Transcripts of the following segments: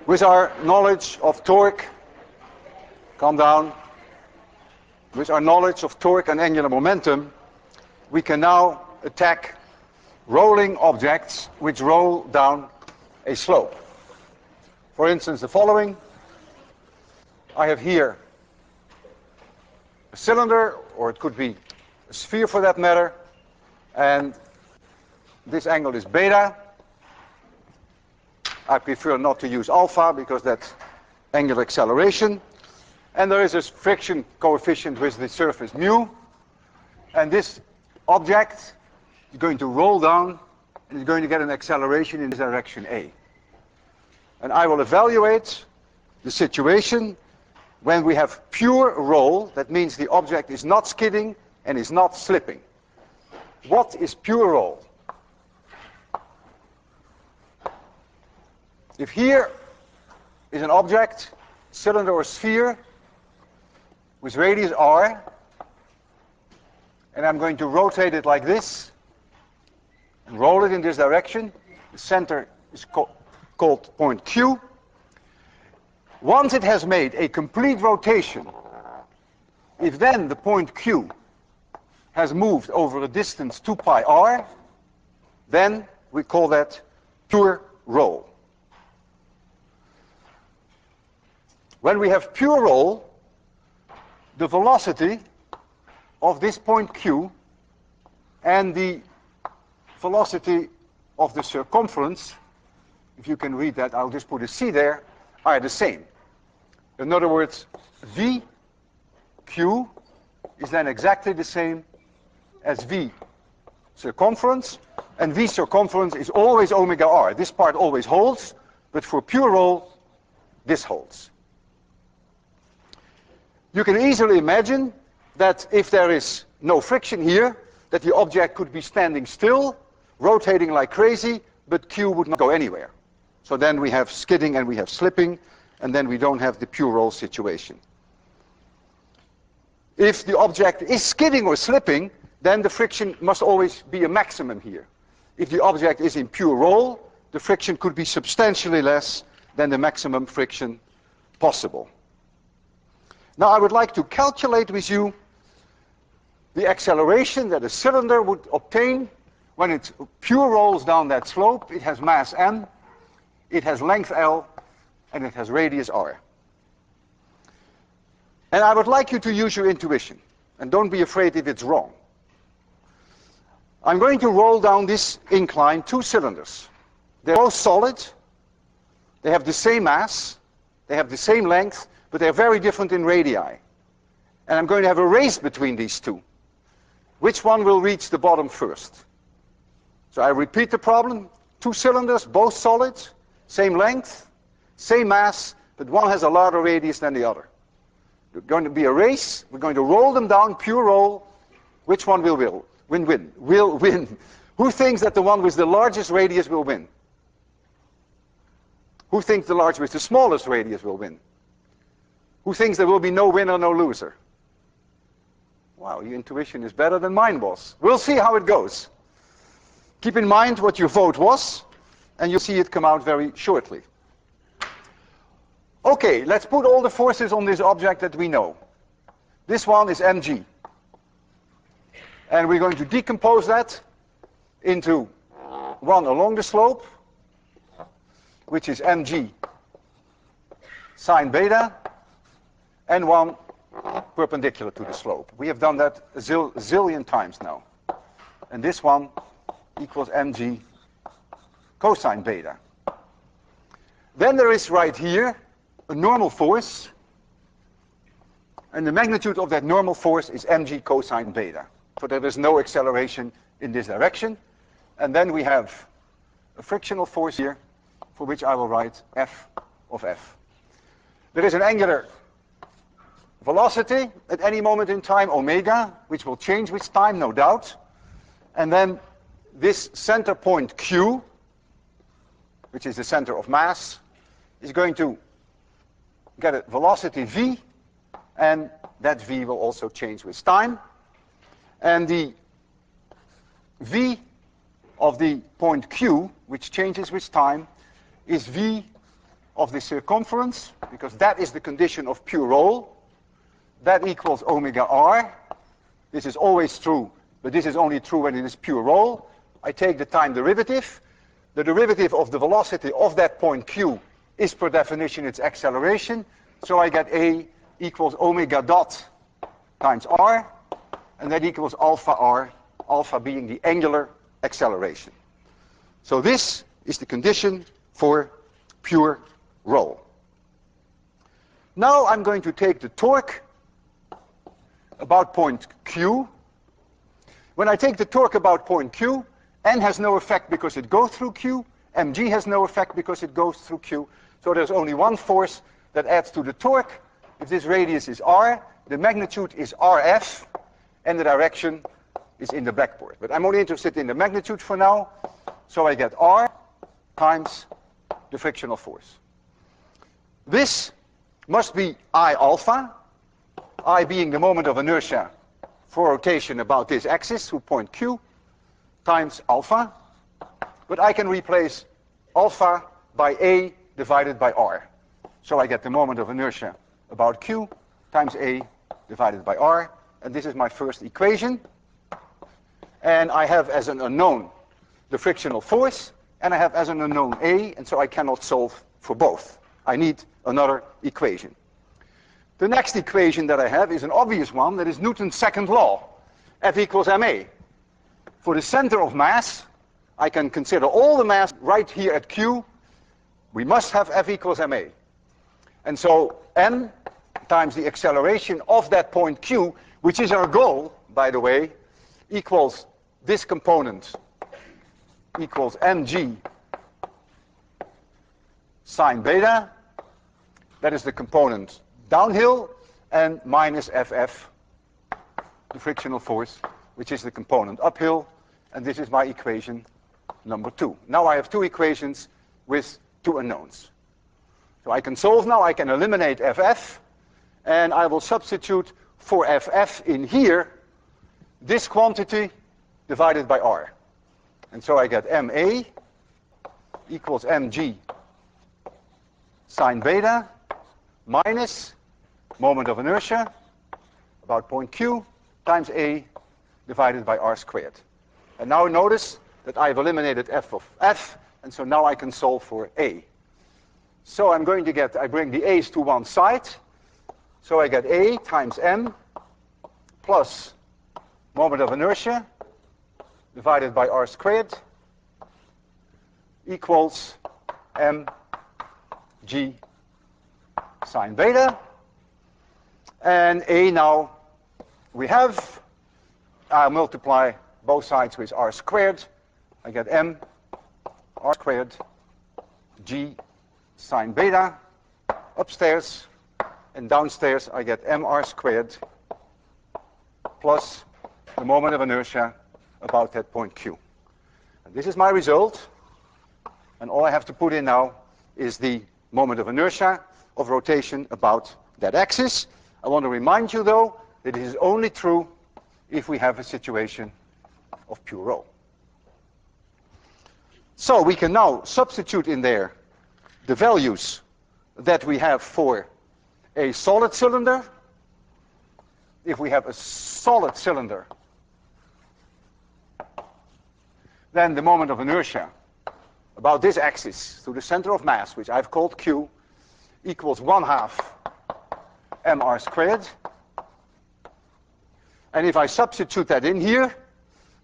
With our knowledge of torque, calm down. With our knowledge of torque and angular momentum, we can now attack rolling objects which roll down a slope. For instance, the following. I have here a cylinder, or it could be a sphere for that matter, and this angle is beta. I prefer not to use alpha because that's angular acceleration. And there is a friction coefficient with the surface mu. And this object is going to roll down and is going to get an acceleration in this direction A. And I will evaluate the situation when we have pure roll. That means the object is not skidding and is not slipping. What is pure roll? If here is an object, cylinder or sphere, with radius r, and I'm going to rotate it like this, and roll it in this direction. The center is called point Q. Once it has made a complete rotation, if then the point Q has moved over a distance 2 pi r, then we call that pure roll. When we have pure roll, the velocity of this point Q and the velocity of the circumference, if you can read that, I'll just put a C there, are the same. In other words, VQ is then exactly the same as V circumference, and V circumference is always omega r. This part always holds, but for pure roll, this holds. You can easily imagine that if there is no friction here, that the object could be standing still, rotating like crazy, but Q would not go anywhere. So then we have skidding and we have slipping, and then we don't have the pure roll situation. If the object is skidding or slipping, then the friction must always be a maximum here. If the object is in pure roll, the friction could be substantially less than the maximum friction possible. Now I would like to calculate with you the acceleration that a cylinder would obtain when it pure rolls down that slope. It has mass m, it has length L, and it has radius r. And I would like you to use your intuition, and don't be afraid if it's wrong. I'm going to roll down this incline 2 cylinders. They're both solid, they have the same mass, they have the same length, but they're very different in radii. And I'm going to have a race between these two. Which one will reach the bottom first? So I repeat the problem. 2 cylinders, both solid, same length, same mass, but one has a larger radius than the other. There's going to be a race. We're going to roll them down, pure roll. Which one will win? Will win. Who thinks that the one with the largest radius will win? Who thinks the large with the smallest radius will win? Who thinks there will be no winner, no loser? Wow, your intuition is better than mine was. We'll see how it goes. Keep in mind what your vote was, and you'll see it come out very shortly. Okay, let's put all the forces on this object that we know. This one is mg. And we're going to decompose that into one along the slope, which is mg sine beta, and one perpendicular to the slope. We have done that a zillion times now. And this one equals mg cosine beta. Then there is right here a normal force, and the magnitude of that normal force is mg cosine beta. So there is no acceleration in this direction. And then we have a frictional force here, for which I will write f of f. There is an angular velocity at any moment in time, omega, which will change with time, no doubt. And then this center point Q, which is the center of mass, is going to get a velocity v, and that v will also change with time. And the v of the point Q, which changes with time, is v of the circumference, because that is the condition of pure roll. That equals omega r. This is always true, but this is only true when it is pure roll. I take the time derivative. The derivative of the velocity of that point q is per definition its acceleration. So I get a equals omega dot times r, and that equals alpha r, alpha being the angular acceleration. So this is the condition for pure roll. Now I'm going to take the torque about point q. When I take the torque about point q, n has no effect because it goes through q, mg has no effect because it goes through q, so there's only one force that adds to the torque. If this radius is r, the magnitude is rf, and the direction is in the blackboard. But I'm only interested in the magnitude for now, so I get r times the frictional force. This must be I alpha, I being the moment of inertia for rotation about this axis through point q, times alpha. But I can replace alpha by a divided by r. So I get the moment of inertia about q times a divided by r. And this is my first equation. And I have as an unknown the frictional force, and I have as an unknown a, and so I cannot solve for both. I need another equation. The next equation that I have is an obvious one, that is Newton's second law, F equals ma. For the center of mass, I can consider all the mass right here at q. We must have F equals ma. And so m times the acceleration of that point q, which is our goal, by the way, equals this component equals mg sine beta. That is the component downhill, and minus ff, the frictional force, which is the component uphill. And this is my equation number 2. Now I have two equations with two unknowns. So I can solve now. I can eliminate ff, and I will substitute for ff in here this quantity divided by r. And so I get ma equals mg sine beta minus moment of inertia about point q times a divided by r squared. And now notice that I've eliminated f of f, and so now I can solve for a. So I'm going to get, I bring the a's to one side, so I get a times m plus moment of inertia divided by r squared equals mg sine beta. And a now we have, I'll multiply both sides with r squared. I get m r squared g sine beta upstairs, and downstairs I get mr squared plus the moment of inertia about that point q. And this is my result, and all I have to put in now is the moment of inertia of rotation about that axis. I want to remind you, though, that it is only true if we have a situation of pure roll. So we can now substitute in there the values that we have for a solid cylinder. If we have a solid cylinder, then the moment of inertia about this axis through the center of mass, which I've called q, equals 1/2 mr squared. And if I substitute that in here,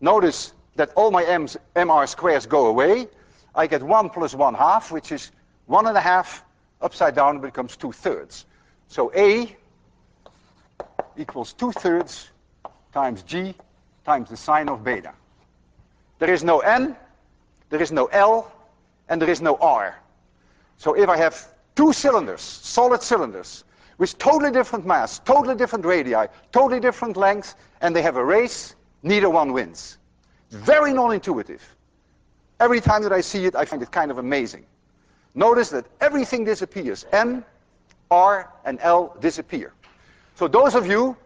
notice that all my mr squares go away. I get 1 plus 1/2, which is 1.5 upside down becomes 2/3. So a equals 2/3 times g times the sine of beta. There is no n, there is no l, and there is no r. So if I have two cylinders, solid cylinders, with totally different mass, totally different radii, totally different lengths, and they have a race, neither one wins. Very non-intuitive. Every time that I see it, I find it kind of amazing. Notice that everything disappears. M, R, and L disappear. So those of you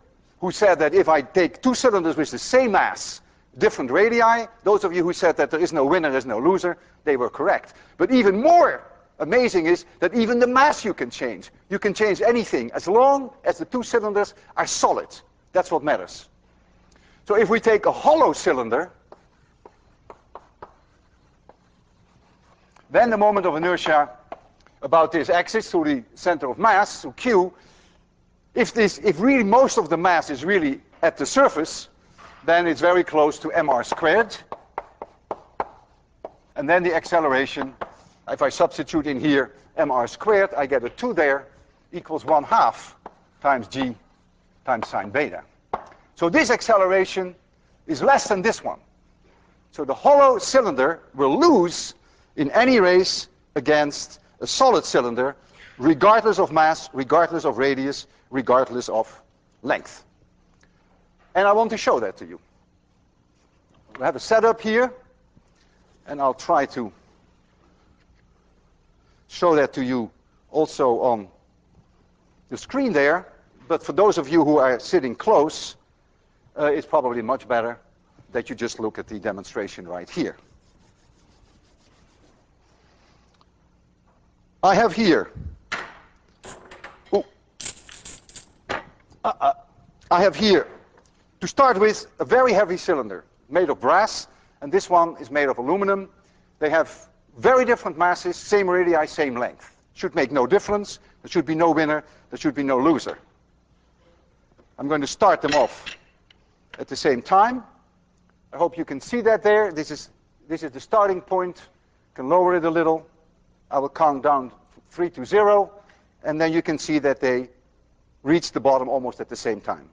who said that if I take two cylinders with the same mass, different radii, those of you who said that there is no winner, there is no loser, they were correct. But even more amazing is that even the mass you can change. You can change anything as long as the two cylinders are solid. That's what matters. So if we take a hollow cylinder, then the moment of inertia about this axis to the center of mass, to Q, if really most of the mass is really at the surface, then it's very close to mr squared. And then the acceleration, if I substitute in here mr squared, I get a 2 there, equals 1/2 times g times sine beta. So this acceleration is less than this one. So the hollow cylinder will lose in any race against a solid cylinder, regardless of mass, regardless of radius, regardless of length. And I want to show that to you. We have a setup here, and I'll try to show that to you also on the screen there. But for those of you who are sitting close, it's probably much better that you just look at the demonstration right here. I have here, to start with, a very heavy cylinder made of brass, and this one is made of aluminum. They have very different masses, same radii, same length. Should make no difference. There should be no winner. There should be no loser. I'm going to start them off at the same time. I hope you can see that there. This is the starting point. You can lower it a little. I will count down 3 to 0, and then you can see that they reach the bottom almost at the same time.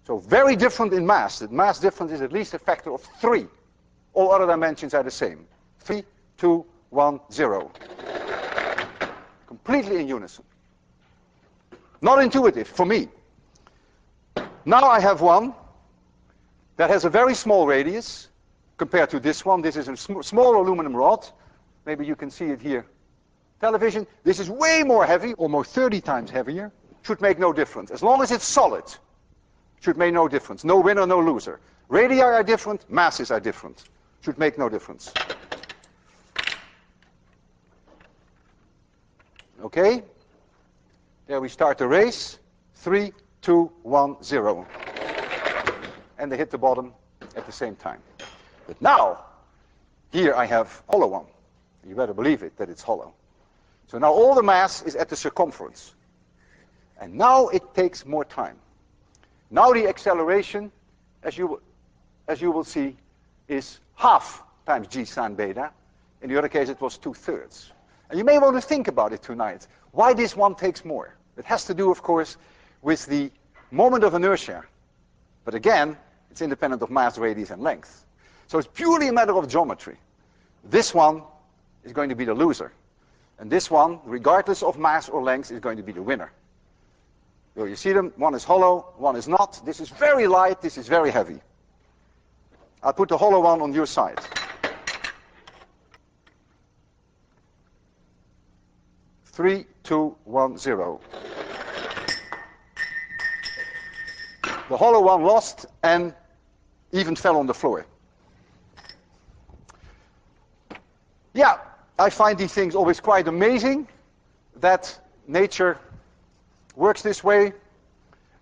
So very different in mass. The mass difference is at least a factor of 3. All other dimensions are the same. 3, 2, 1, 0. Completely in unison. Not intuitive for me. Now I have one that has a very small radius compared to this one. This is a small aluminum rod. Maybe you can see it here. Television. This is way more heavy, almost 30 times heavier. Should make no difference. As long as it's solid, should make no difference. No winner, no loser. Radii are different, masses are different. Should make no difference. Okay? There we start the race. 3, 2, 1, 0. And they hit the bottom at the same time. But now, here I have hollow one. You better believe it, that it's hollow. So now all the mass is at the circumference. And now it takes more time. Now the acceleration, as you will see, is 1/2 times g sine beta. In the other case, it was 2/3. And you may want to think about it tonight. Why this one takes more? It has to do, of course, with the moment of inertia. But again, it's independent of mass, radius, and length. So it's purely a matter of geometry. This one is going to be the loser. And this one, regardless of mass or length, is going to be the winner. So you see them, one is hollow, one is not. This is very light, this is very heavy. I'll put the hollow one on your side. Three, 2, 1, 0. The hollow one lost and even fell on the floor. Yeah, I find these things always quite amazing that nature works this way,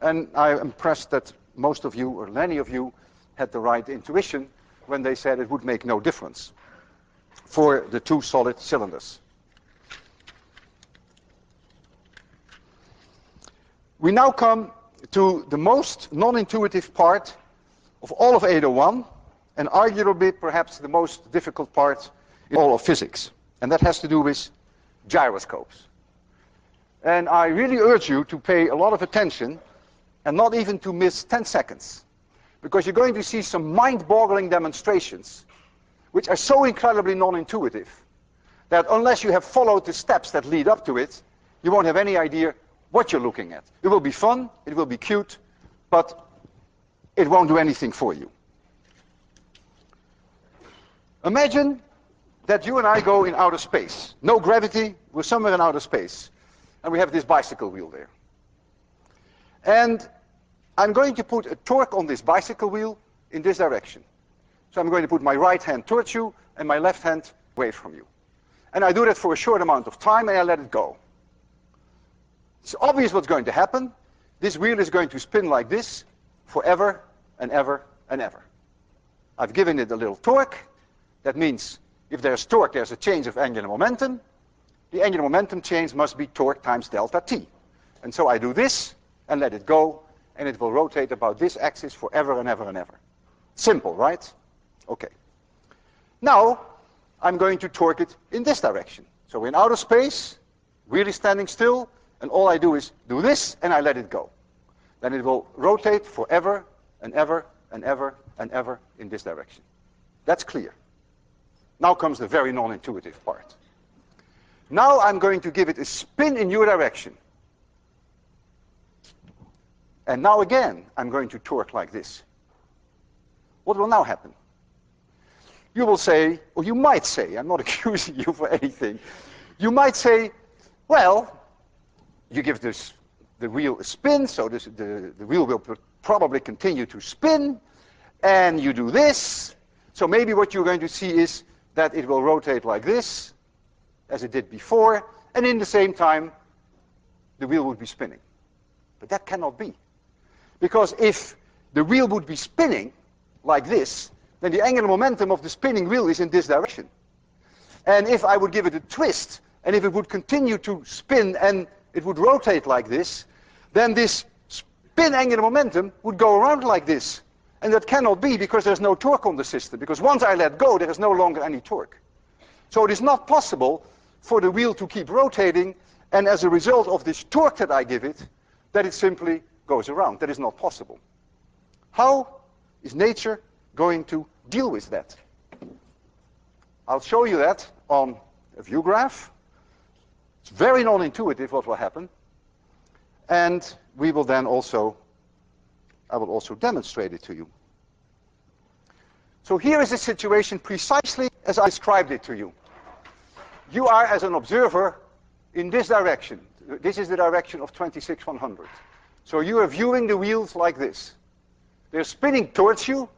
and I'm impressed that most of you, or many of you, had the right intuition when they said it would make no difference for the two solid cylinders. We now come to the most non-intuitive part of all of 801, and arguably perhaps the most difficult part in all of physics, and that has to do with gyroscopes. And I really urge you to pay a lot of attention and not even to miss 10 seconds, because you're going to see some mind-boggling demonstrations which are so incredibly non-intuitive that unless you have followed the steps that lead up to it, you won't have any idea what you're looking at. It will be fun, it will be cute, but it won't do anything for you. Imagine that you and I go in outer space. No gravity, we're somewhere in outer space. And we have this bicycle wheel there. And I'm going to put a torque on this bicycle wheel in this direction. So I'm going to put my right hand towards you and my left hand away from you. and I do that for a short amount of time, and I let it go. It's obvious what's going to happen. This wheel is going to spin like this forever and ever and ever. I've given it a little torque. That means if there's torque, there's a change of angular momentum. The angular momentum change must be torque times delta t. And so I do this and let it go, and it will rotate about this axis forever and ever and ever. Simple, right? Okay. Now, I'm going to torque it in this direction. So we're in outer space, really standing still, and all I do is do this, and I let it go. Then it will rotate forever and ever and ever and ever in this direction. That's clear. Now comes the very non-intuitive part. Now I'm going to give it a spin in your direction. And now again, I'm going to torque like this. What will now happen? You will say, or you might say, I'm not accusing you for anything, you might say, well, you give the wheel a spin, so the wheel will probably continue to spin, and you do this, so maybe what you're going to see is that it will rotate like this, as it did before, and in the same time, the wheel would be spinning. But that cannot be. Because if the wheel would be spinning like this, then the angular momentum of the spinning wheel is in this direction. And if I would give it a twist, and if it would continue to spin and it would rotate like this, then this spin angular momentum would go around like this. And that cannot be because there's no torque on the system. Because once I let go, there is no longer any torque. So it is not possible for the wheel to keep rotating, and as a result of this torque that I give it, that it simply goes around. That is not possible. How is nature going to deal with that? I'll show you that on a view graph. It's very non-intuitive what will happen. And we will then also, I will also demonstrate it to you. So here is the situation precisely as I described it to you. You are, as an observer, in this direction. This is the direction of 26-100. So you are viewing the wheels like this. They're spinning towards you.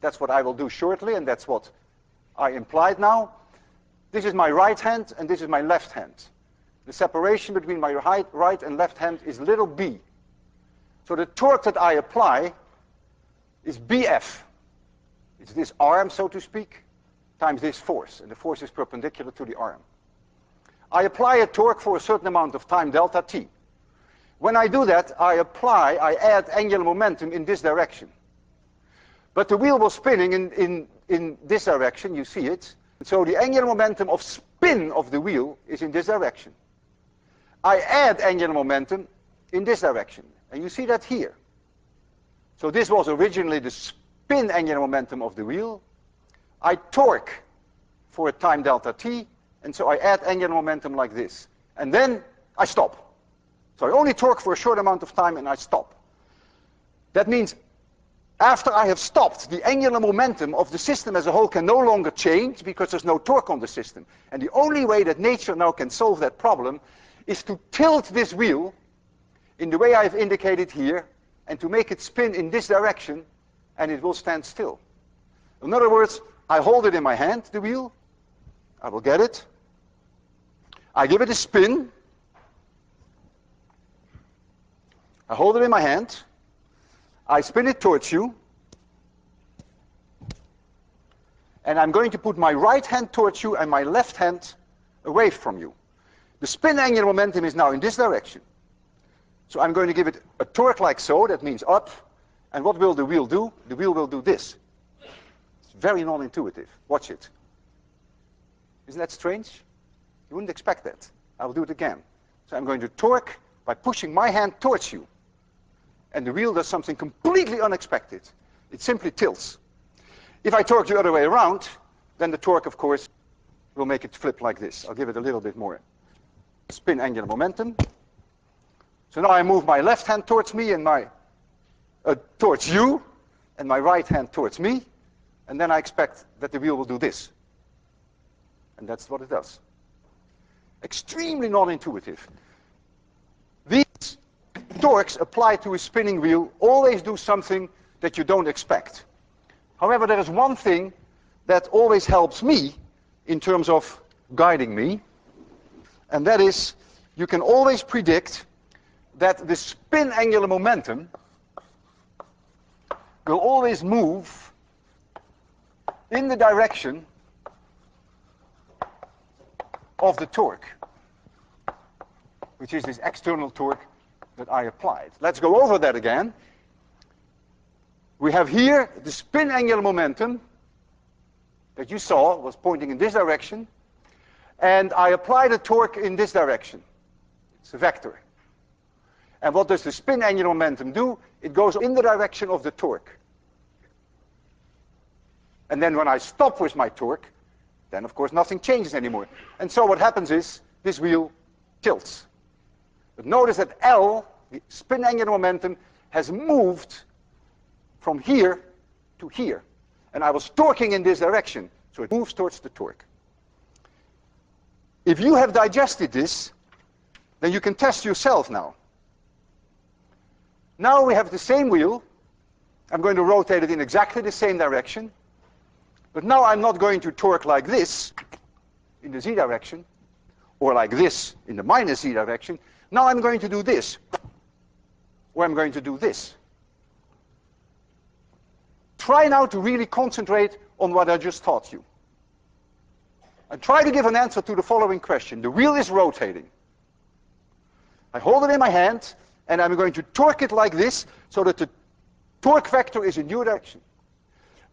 That's what I will do shortly, and that's what I implied now. This is my right hand, and this is my left hand. The separation between my right and left hand is little b. So the torque that I apply is Bf. It's this arm, so to speak, times this force, and the force is perpendicular to the arm. I apply a torque for a certain amount of time, delta t. When I do that, I add angular momentum in this direction. But the wheel was spinning in this direction, you see it. So the angular momentum of spin of the wheel is in this direction. I add angular momentum in this direction, and you see that here. So this was originally the spin angular momentum of the wheel. I torque for a time delta t, and so I add angular momentum like this. And then I stop. So I only torque for a short amount of time and I stop. That means after I have stopped, the angular momentum of the system as a whole can no longer change because there's no torque on the system. And the only way that nature now can solve that problem is to tilt this wheel in the way I've indicated here and to make it spin in this direction, and it will stand still. In other words, I hold it in my hand, the wheel. I will get it. I give it a spin. I hold it in my hand. I spin it towards you. And I'm going to put my right hand towards you and my left hand away from you. The spin angular momentum is now in this direction. So I'm going to give it a torque like so, that means up. And what will the wheel do? The wheel will do this. It's very non-intuitive. Watch it. Isn't that strange? You wouldn't expect that. I will do it again. So I'm going to torque by pushing my hand towards you. And the wheel does something completely unexpected. It simply tilts. If I torque the other way around, then the torque, of course, will make it flip like this. I'll give it a little bit more spin angular momentum. So now I move my left hand towards me and towards you, and my right hand towards me, and then I expect that the wheel will do this. And that's what it does. Extremely non-intuitive. These torques applied to a spinning wheel always do something that you don't expect. However, there is one thing that always helps me in terms of guiding me, and that is, you can always predict that the spin angular momentum will always move in the direction of the torque, which is this external torque that I applied. Let's go over that again. We have here the spin angular momentum that you saw was pointing in this direction, and I applied a torque in this direction. It's a vector. And what does the spin angular momentum do? It goes in the direction of the torque. And then when I stop with my torque, then of course nothing changes anymore. And so what happens is this wheel tilts. But notice that L, the spin angular momentum, has moved from here to here. And I was torquing in this direction, so it moves towards the torque. If you have digested this, then you can test yourself now. Now we have the same wheel. I'm going to rotate it in exactly the same direction. But now I'm not going to torque like this in the z direction, or like this in the minus z direction. Now I'm going to do this, or I'm going to do this. Try now to really concentrate on what I just taught you. And try to give an answer to the following question. The wheel is rotating. I hold it in my hand, and I'm going to torque it like this, so that the torque vector is in your direction.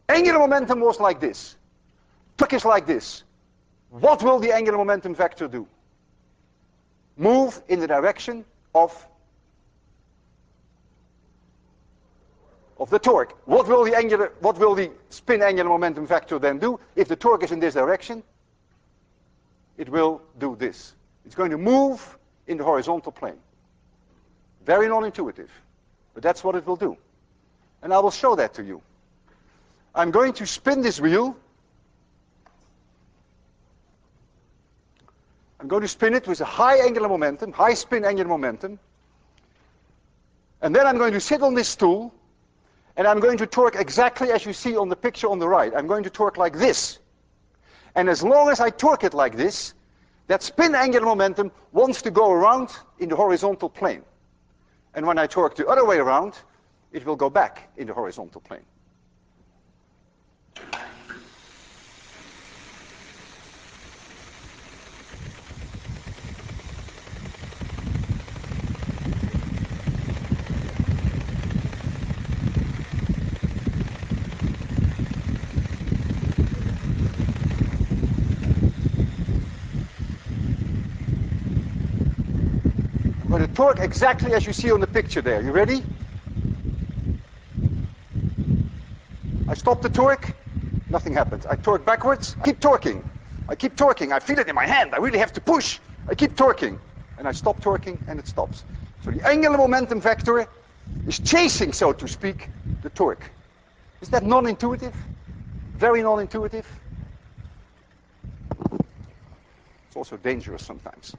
Angular momentum was like this. Torque is like this. What will the angular momentum vector do? Move in the direction of the torque. What will the spin angular momentum vector then do? If the torque is in this direction, it will do this. It's going to move in the horizontal plane. Very non-intuitive, but that's what it will do. And I will show that to you. I'm going to spin this wheel. I'm going to spin it with a high angular momentum, high spin angular momentum. And then I'm going to sit on this stool, and I'm going to torque exactly as you see on the picture on the right. I'm going to torque like this. And as long as I torque it like this, that spin angular momentum wants to go around in the horizontal plane. And when I torque the other way around, it will go back in the horizontal plane. I'm going to torque exactly as you see on the picture there. You ready? I stop the torque, nothing happens. I torque backwards, I keep torquing. I keep torquing, I feel it in my hand, I really have to push. I keep torquing, and I stop torquing, and it stops. So the angular momentum vector is chasing, so to speak, the torque. Is that non-intuitive? Very non-intuitive? It's also dangerous sometimes.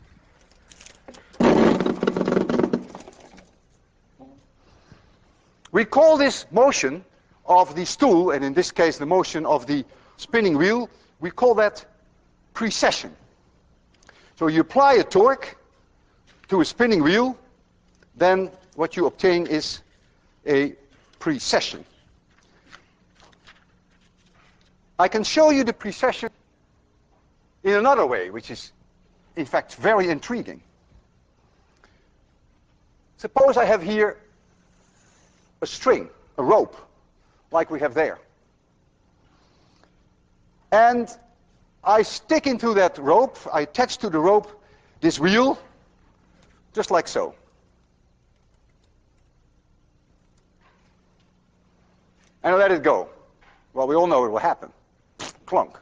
We call this motion of the stool, and in this case the motion of the spinning wheel, we call that precession. So you apply a torque to a spinning wheel, then what you obtain is a precession. I can show you the precession in another way, which is in fact very intriguing. Suppose I have here a string, a rope, like we have there. And I stick into that rope, I attach to the rope this wheel, just like so. And I let it go. Well, we all know it will happen. Clunk.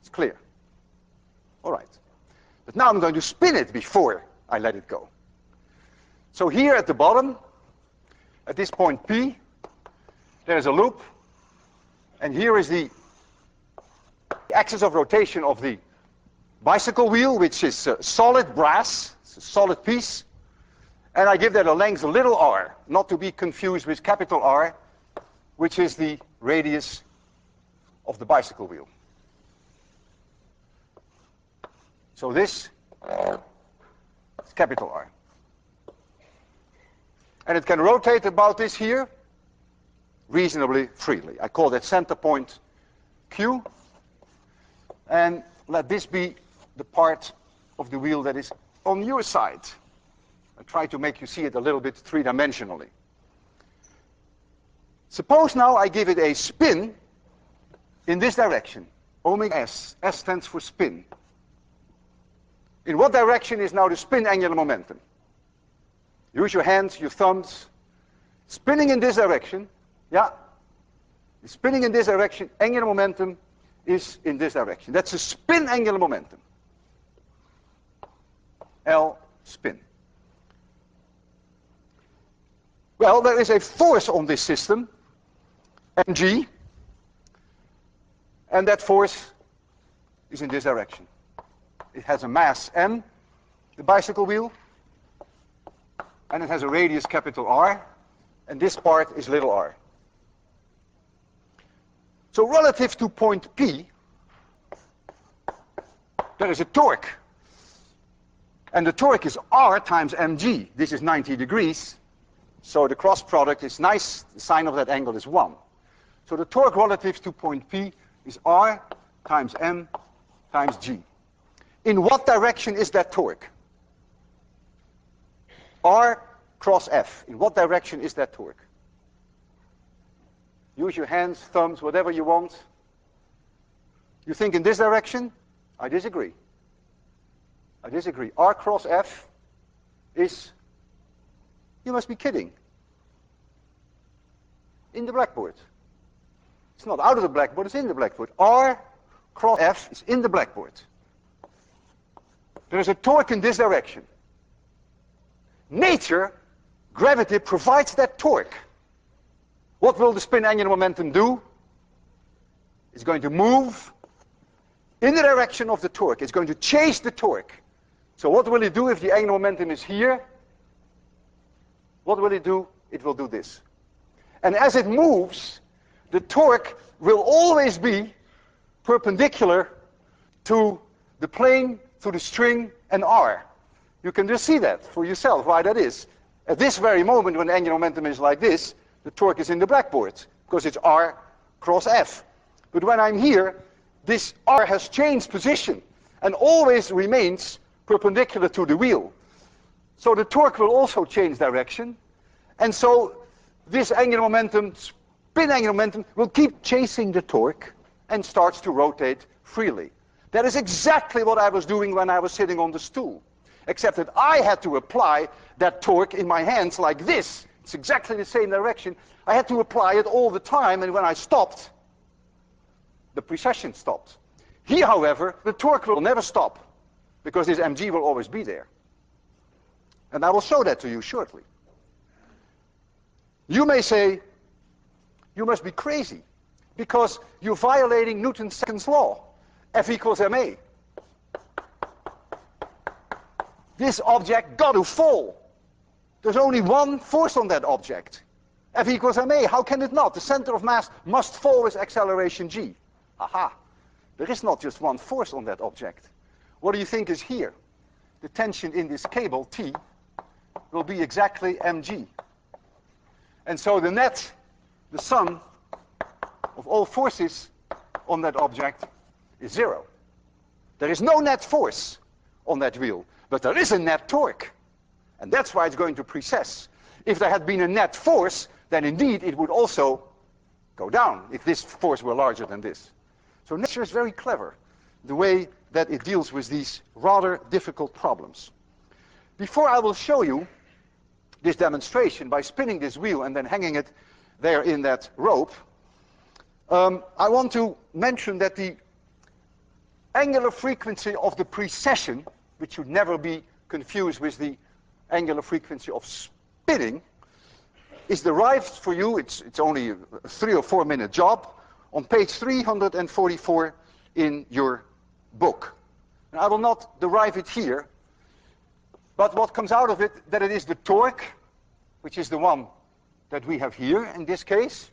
It's clear. All right. But now I'm going to spin it before I let it go. So here at the bottom, at this point P, there's a loop, and here is the axis of rotation of the bicycle wheel, which is solid brass. It's a solid piece. And I give that a length, a little r, not to be confused with capital R, which is the radius of the bicycle wheel. So this is capital R. And it can rotate about this here reasonably freely. I call that center point Q. And let this be the part of the wheel that is on your side. I try to make you see it a little bit three-dimensionally. Suppose now I give it a spin in this direction, omega s. S stands for spin. In what direction is now the spin angular momentum? Use your hands, your thumbs. Spinning in this direction, yeah. Spinning in this direction, angular momentum is in this direction. That's a spin angular momentum. L spin. Well, there is a force on this system, mg, and that force is in this direction. It has a mass m, the bicycle wheel, and it has a radius capital R, and this part is little r. So relative to point P, there is a torque. And the torque is R times mg. This is 90 degrees. So the cross product is nice. The sine of that angle is 1. So the torque relative to point P is R times m times g. In what direction is that torque? R cross F. In what direction is that torque? Use your hands, thumbs, whatever you want. You think in this direction? I disagree. I disagree. R cross F is, you must be kidding, in the blackboard. It's not out of the blackboard, it's in the blackboard. R cross F is in the blackboard. There is a torque in this direction. Nature, gravity, provides that torque. What will the spin angular momentum do? It's going to move in the direction of the torque. It's going to chase the torque. So what will it do if the angular momentum is here? What will it do? It will do this. And as it moves, the torque will always be perpendicular to the plane, to the string, and R. You can just see that for yourself, why that is. At this very moment, when the angular momentum is like this, the torque is in the blackboard, because it's R cross F. But when I'm here, this R has changed position, and always remains perpendicular to the wheel. So the torque will also change direction, and so this angular momentum, spin angular momentum, will keep chasing the torque and starts to rotate freely. That is exactly what I was doing when I was sitting on the stool, except that I had to apply that torque in my hands like this. It's exactly the same direction. I had to apply it all the time, and when I stopped, the precession stopped. Here, however, the torque will never stop, because this mg will always be there. And I will show that to you shortly. You may say, you must be crazy, because you're violating Newton's second law, F equals ma. This object got to fall. There's only one force on that object. F equals ma. How can it not? The center of mass must fall with acceleration g. Aha. There is not just one force on that object. What do you think is here? The tension in this cable, T, will be exactly mg. And so the net, the sum of all forces on that object is 0. There is no net force on that wheel, but there is a net torque. And that's why it's going to precess. If there had been a net force, then indeed it would also go down, if this force were larger than this. So nature is very clever, the way that it deals with these rather difficult problems. Before I will show you this demonstration by spinning this wheel and then hanging it there in that rope, I want to mention that the angular frequency of the precession, which should never be confused with the angular frequency of spinning, is derived for you, it's only a 3 or 4 minute job, on page 344 in your book. And I will not derive it here, but what comes out of it, that it is the torque, which is the one that we have here in this case,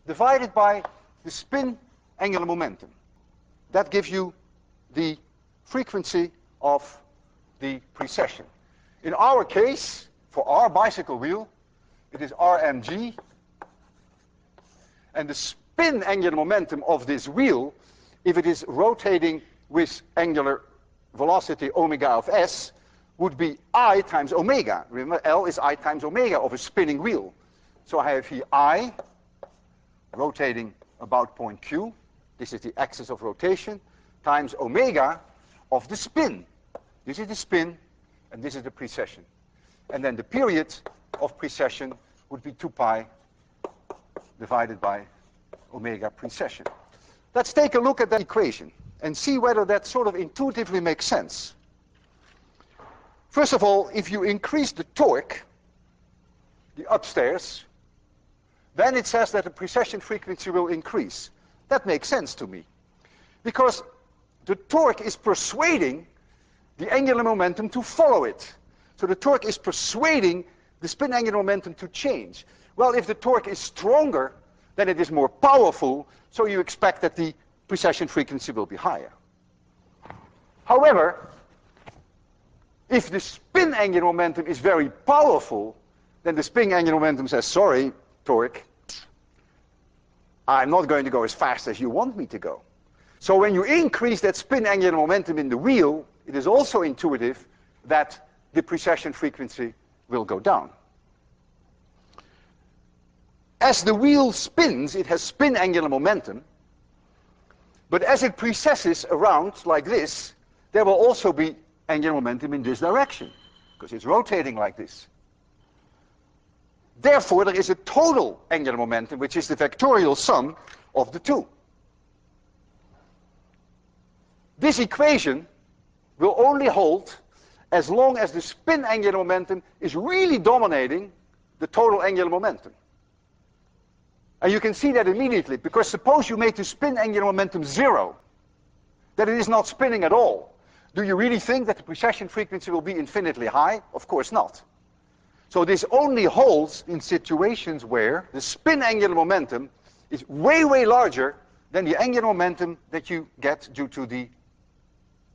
divided by the spin angular momentum. That gives you the frequency of the precession. In our case, for our bicycle wheel, it is Rmg, and the spin angular momentum of this wheel, if it is rotating with angular velocity omega of s, would be I times omega. Remember, L is I times omega of a spinning wheel. So I have here I rotating about point Q, this is the axis of rotation, times omega of the spin. This is the spin, and this is the precession. And then the period of precession would be 2 pi divided by omega precession. Let's take a look at that equation and see whether that sort of intuitively makes sense. First of all, if you increase the torque, the upstairs, then it says that the precession frequency will increase. That makes sense to me, because the torque is persuading the angular momentum to follow it. So the torque is persuading the spin angular momentum to change. Well, if the torque is stronger, then it is more powerful, so you expect that the precession frequency will be higher. However, if the spin angular momentum is very powerful, then the spin angular momentum says, sorry, torque, I'm not going to go as fast as you want me to go. So when you increase that spin angular momentum in the wheel, it is also intuitive that the precession frequency will go down. As the wheel spins, it has spin angular momentum, but as it precesses around like this, there will also be angular momentum in this direction, because it's rotating like this. Therefore, there is a total angular momentum, which is the vectorial sum of the two. This equation will only hold as long as the spin angular momentum is really dominating the total angular momentum. And you can see that immediately, because suppose you make the spin angular momentum 0, that it is not spinning at all. Do you really think that the precession frequency will be infinitely high? Of course not. So this only holds in situations where the spin angular momentum is way, way larger than the angular momentum that you get due to the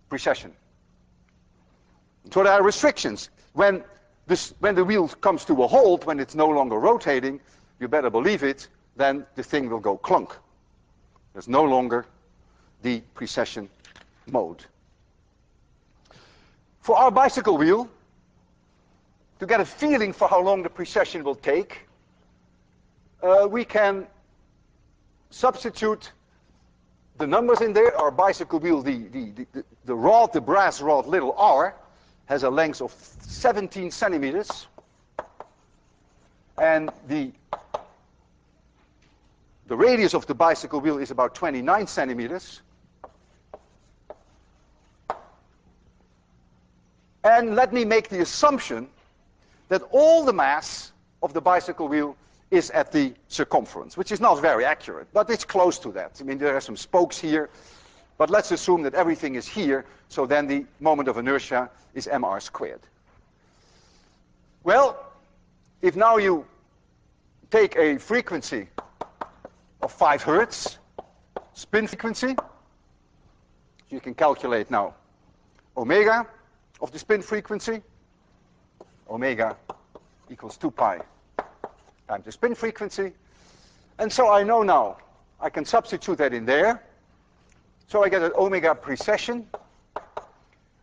precession. So there are restrictions. When the wheel comes to a halt, when it's no longer rotating, you better believe it, then the thing will go clunk. There's no longer the precession mode. For our bicycle wheel, to get a feeling for how long the precession will take, we can substitute the numbers in there. Our bicycle wheel, the rod, the brass rod, little r, has a length of 17 centimeters. And the radius of the bicycle wheel is about 29 centimeters. And let me make the assumption that all the mass of the bicycle wheel is at the circumference, which is not very accurate, but it's close to that. I mean, there are some spokes here, but let's assume that everything is here, so then the moment of inertia is mr squared. Well, if now you take a frequency of 5 hertz, spin frequency, you can calculate now omega of the spin frequency. Omega equals 2 pi times the spin frequency. And so I know now, I can substitute that in there. So I get that omega precession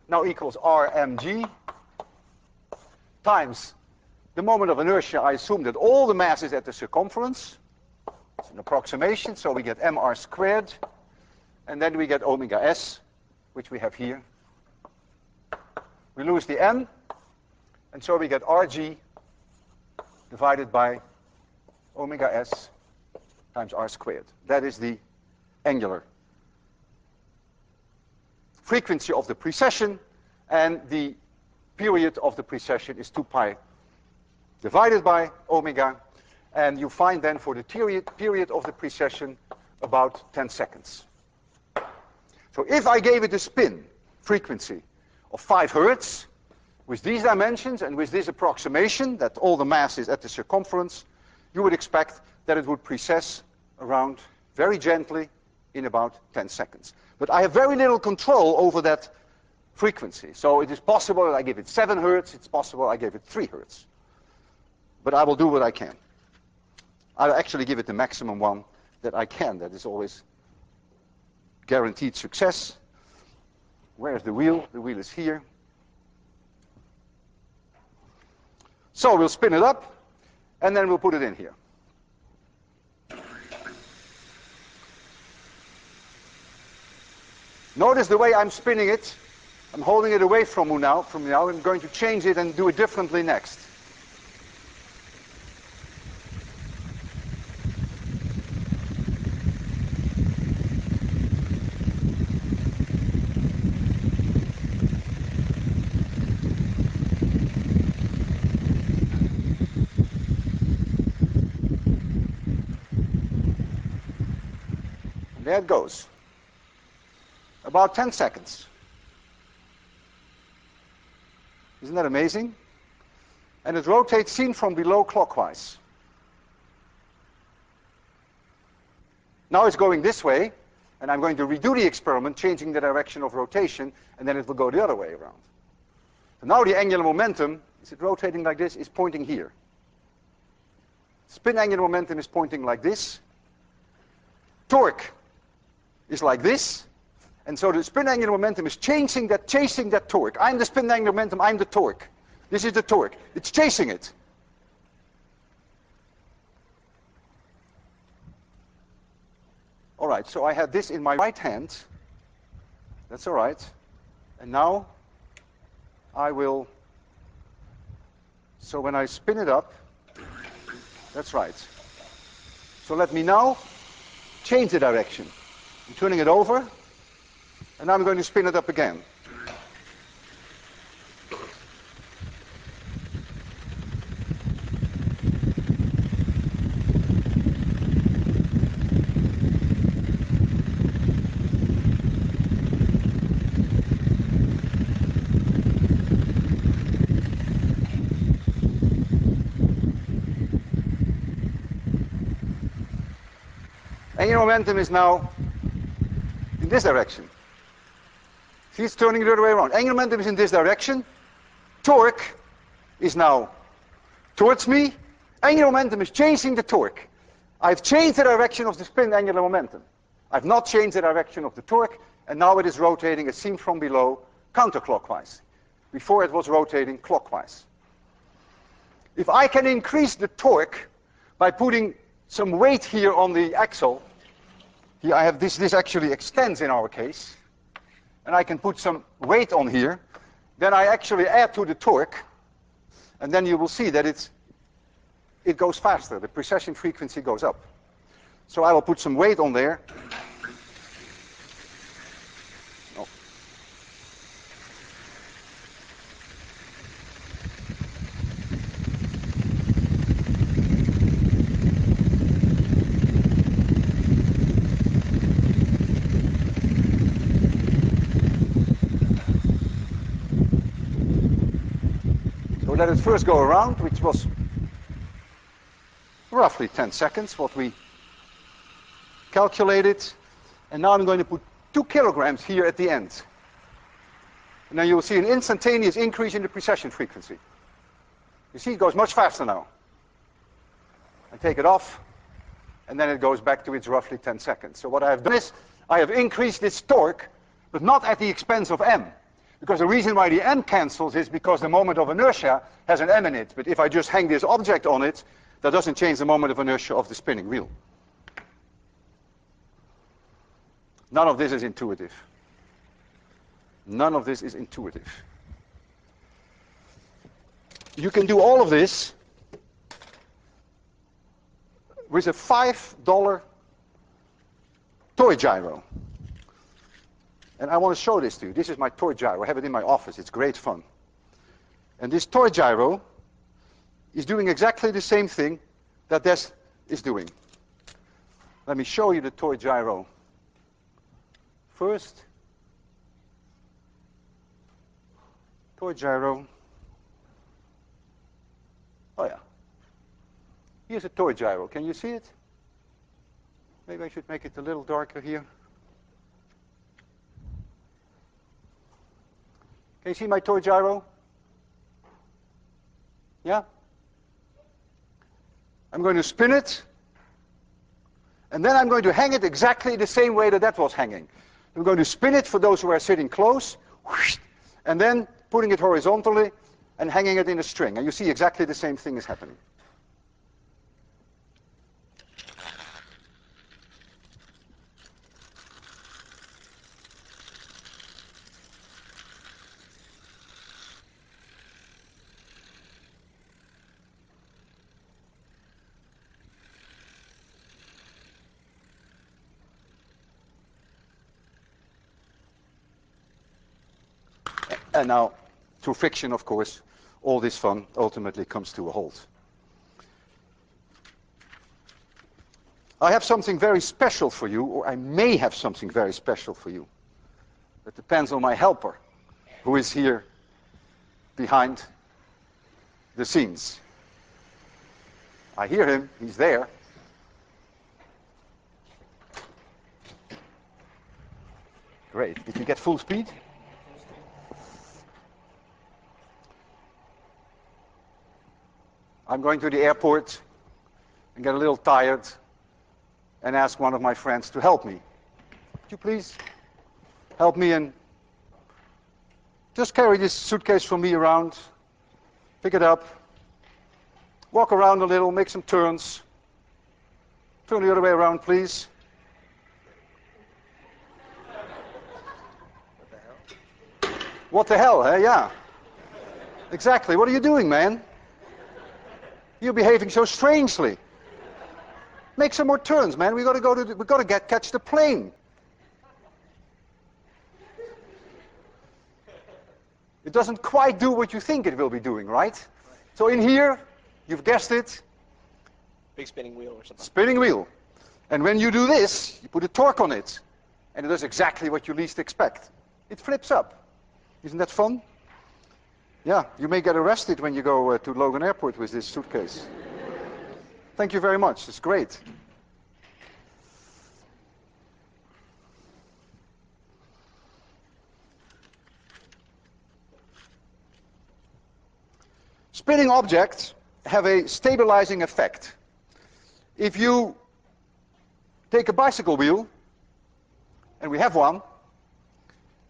now equals Rmg times the moment of inertia. I assume that all the mass is at the circumference. It's an approximation, so we get mr squared, and then we get omega s, which we have here. We lose the m, and so we get Rg divided by omega s times r squared. That is the angular frequency of the precession, and the period of the precession is 2 pi divided by omega, and you find then for the period of the precession about 10 seconds. So if I gave it a spin frequency of 5 hertz, with these dimensions and with this approximation that all the mass is at the circumference, you would expect that it would precess around very gently in about 10 seconds. But I have very little control over that frequency. So it is possible that I give it 7 hertz, it's possible I give it 3 hertz. But I will do what I can. I'll actually give it the maximum one that I can. That is always guaranteed success. Where's the wheel? The wheel is here. So we'll spin it up, and then we'll put it in here. Notice the way I'm spinning it. I'm holding it away from you now. I'm going to change it and do it differently next. There it goes. About 10 seconds. Isn't that amazing? And it rotates seen from below clockwise. Now it's going this way, and I'm going to redo the experiment, changing the direction of rotation, and then it will go the other way around. So now the angular momentum, is it rotating like this, is pointing here. Spin angular momentum is pointing like this. Torque is like this. And so the spin angular momentum is chasing that torque. I'm the spin angular momentum, I'm the torque. This is the torque. It's chasing it. All right, so I have this in my right hand. That's all right. And now I will, so when I spin it up, that's right. So let me now change the direction. I'm turning it over. And now I'm going to spin it up again. Angular momentum is now in this direction. See, it's turning the other way around. Angular momentum is in this direction. Torque is now towards me. Angular momentum is changing the torque. I've changed the direction of the spin angular momentum. I've not changed the direction of the torque, and now it is rotating as seen from below counterclockwise. Before it was rotating clockwise. If I can increase the torque by putting some weight here on the axle, here I have this actually extends in our case, and I can put some weight on here, then I actually add to the torque, and then you will see that it goes faster. The precession frequency goes up. So I will put some weight on there. Oh. Let it first go around, which was roughly 10 seconds, what we calculated. And now I'm going to put 2 kilograms here at the end. And then you'll see an instantaneous increase in the precession frequency. You see, it goes much faster now. I take it off, and then it goes back to its roughly 10 seconds. So what I have done is, I have increased its torque, but not at the expense of M. Because the reason why the M cancels is because the moment of inertia has an M in it. But if I just hang this object on it, that doesn't change the moment of inertia of the spinning wheel. None of this is intuitive. None of this is intuitive. You can do all of this with a $5 toy gyro. And I want to show this to you. This is my toy gyro. I have it in my office. It's great fun. And this toy gyro is doing exactly the same thing that this is doing. Let me show you the toy gyro first. Toy gyro. Oh yeah. Here's a toy gyro. Can you see it? Maybe I should make it a little darker here. Can you see my toy gyro? Yeah? I'm going to spin it, and then I'm going to hang it exactly the same way that that was hanging. I'm going to spin it for those who are sitting close, and then putting it horizontally and hanging it in a string. And you see exactly the same thing is happening. And now, through friction, of course, all this fun ultimately comes to a halt. I have something very special for you, or I may have something very special for you. That depends on my helper, who is here behind the scenes. I hear him, he's there. Great. Did you get full speed? I'm going to the airport and get a little tired and ask one of my friends to help me. Would you please help me and just carry this suitcase for me around, pick it up, walk around a little, make some turns. Turn the other way around, please. What the hell, eh? Yeah. Exactly. What are you doing, man? You're behaving so strangely. Make some more turns, man. We got to catch the plane. It doesn't quite do what you think it will be doing, right? So in here, you've guessed it. Big spinning wheel or something. Spinning wheel. And when you do this, you put a torque on it, and it does exactly what you least expect. It flips up. Isn't that fun? Yeah, you may get arrested when you go to Logan Airport with this suitcase. Thank you very much. It's great. Spinning objects have a stabilizing effect. If you take a bicycle wheel, and we have one,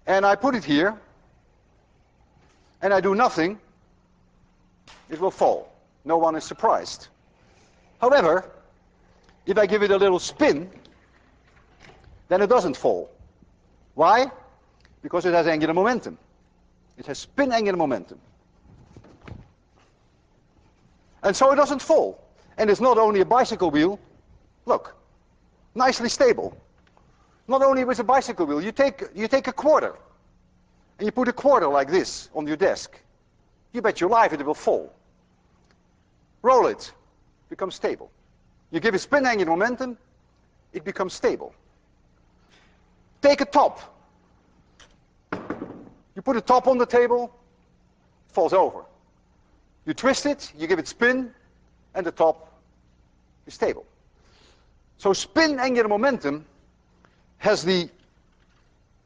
and I put it here, and I do nothing, it will fall. No one is surprised. However, if I give it a little spin, then it doesn't fall. Why? Because it has angular momentum. It has spin angular momentum. And so it doesn't fall. And it's not only a bicycle wheel. Look, nicely stable. Not only with a bicycle wheel, you take a quarter, and you put a quarter like this on your desk. You bet your life it will fall. Roll it, becomes stable. You give it spin angular momentum, it becomes stable. Take a top. You put a top on the table, it falls over. You twist it, you give it spin, and the top is stable. So spin angular momentum has the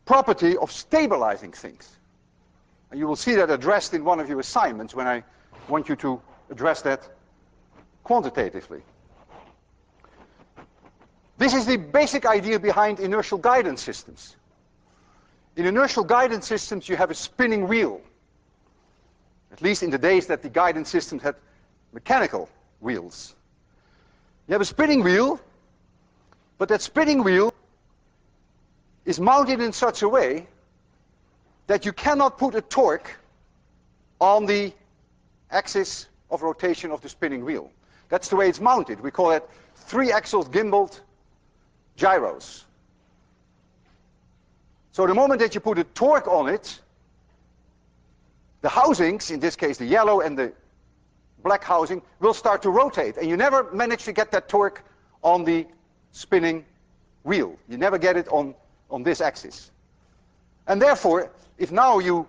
property of stabilizing things. And you will see that addressed in one of your assignments when I want you to address that quantitatively. This is the basic idea behind inertial guidance systems. In inertial guidance systems, you have a spinning wheel. At least in the days that the guidance systems had mechanical wheels. You have a spinning wheel, but that spinning wheel is mounted in such a way that you cannot put a torque on the axis of rotation of the spinning wheel. That's the way it's mounted. We call it three-axle gimbaled gyros. So the moment that you put a torque on it, the housings, in this case the yellow and the black housing, will start to rotate. And you never manage to get that torque on the spinning wheel. You never get it on this axis. And therefore, if now you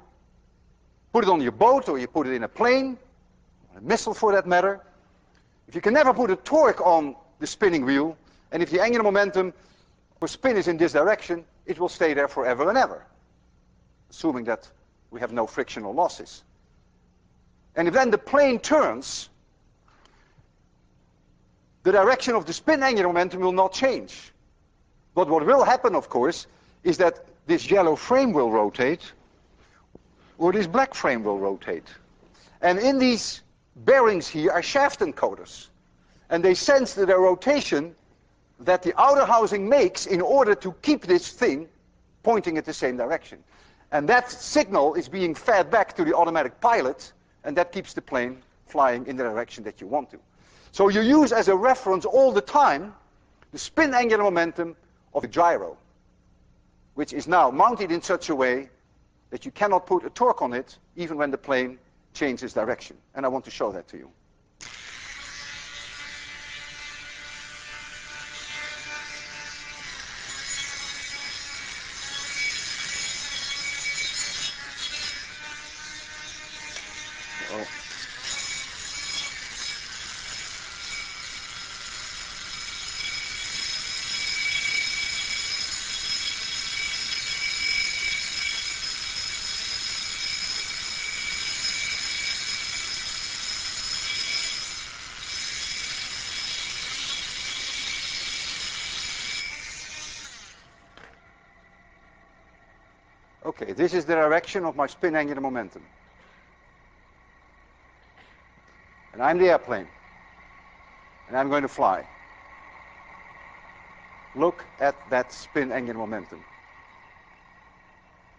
put it on your boat or you put it in a plane, a missile for that matter, if you can never put a torque on the spinning wheel, and if the angular momentum for spin is in this direction, it will stay there forever and ever, assuming that We have no frictional losses. And if then the plane turns, the direction of the spin angular momentum will not change. But what will happen, of course, is that this yellow frame will rotate, or this black frame will rotate. And in these bearings here are shaft encoders. And they sense the rotation that the outer housing makes in order to keep this thing pointing at the same direction. And that signal is being fed back to the automatic pilot, and that keeps the plane flying in the direction that you want to. So you use as a reference all the time the spin angular momentum of a gyro, which is now mounted in such a way that you cannot put a torque on it even when the plane changes direction. And I want to show that to you. Okay, this is the direction of my spin angular momentum. And I'm the airplane. And I'm going to fly. Look at that spin angular momentum.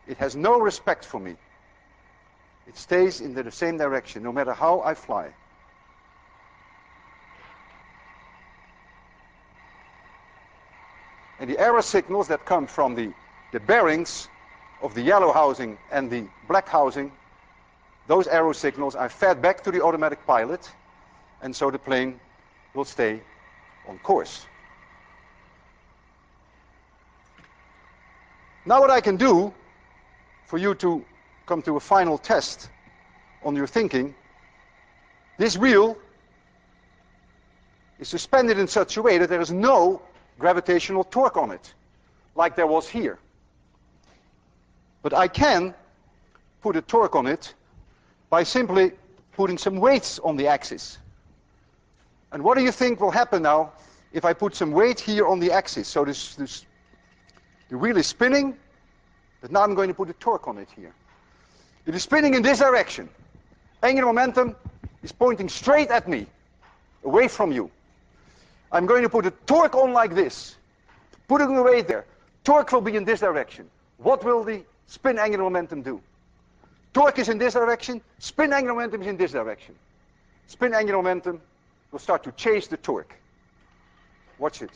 It has no respect for me. It stays in the same direction no matter how I fly. And the error signals that come from the bearings of the yellow housing and the black housing, those arrow signals are fed back to the automatic pilot, and so the plane will stay on course. Now what I can do for you to come to a final test on your thinking, this wheel is suspended in such a way that there is no gravitational torque on it, like there was here. But I can put a torque on it by simply putting some weights on the axis. And what do you think will happen now if I put some weight here on the axis? So the wheel is spinning, but now I'm going to put a torque on it here. It is spinning in this direction. Angular momentum is pointing straight at me, away from you. I'm going to put a torque on like this, putting the weight there. Torque will be in this direction. What will the spin angular momentum do? Torque is in this direction, spin angular momentum is in this direction. Spin angular momentum will start to chase the torque. Watch it.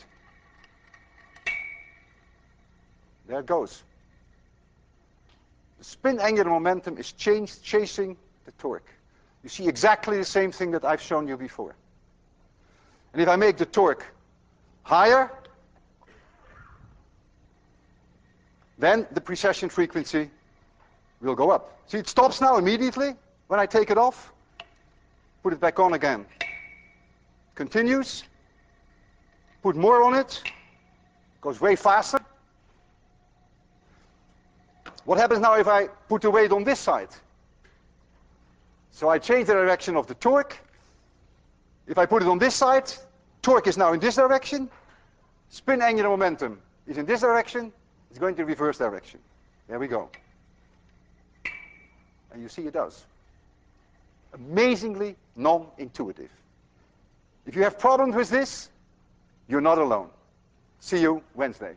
There it goes. The spin angular momentum is chasing the torque. You see exactly the same thing that I've shown you before. And if I make the torque higher, then the precession frequency will go up. See, it stops now immediately when I take it off. Put it back on again. Continues. Put more on it. Goes way faster. What happens now if I put the weight on this side? So I change the direction of the torque. If I put it on this side, torque is now in this direction. Spin angular momentum is in this direction. It's going to reverse direction. There we go. And you see it does. Amazingly non-intuitive. If you have problems with this, you're not alone. See you Wednesday.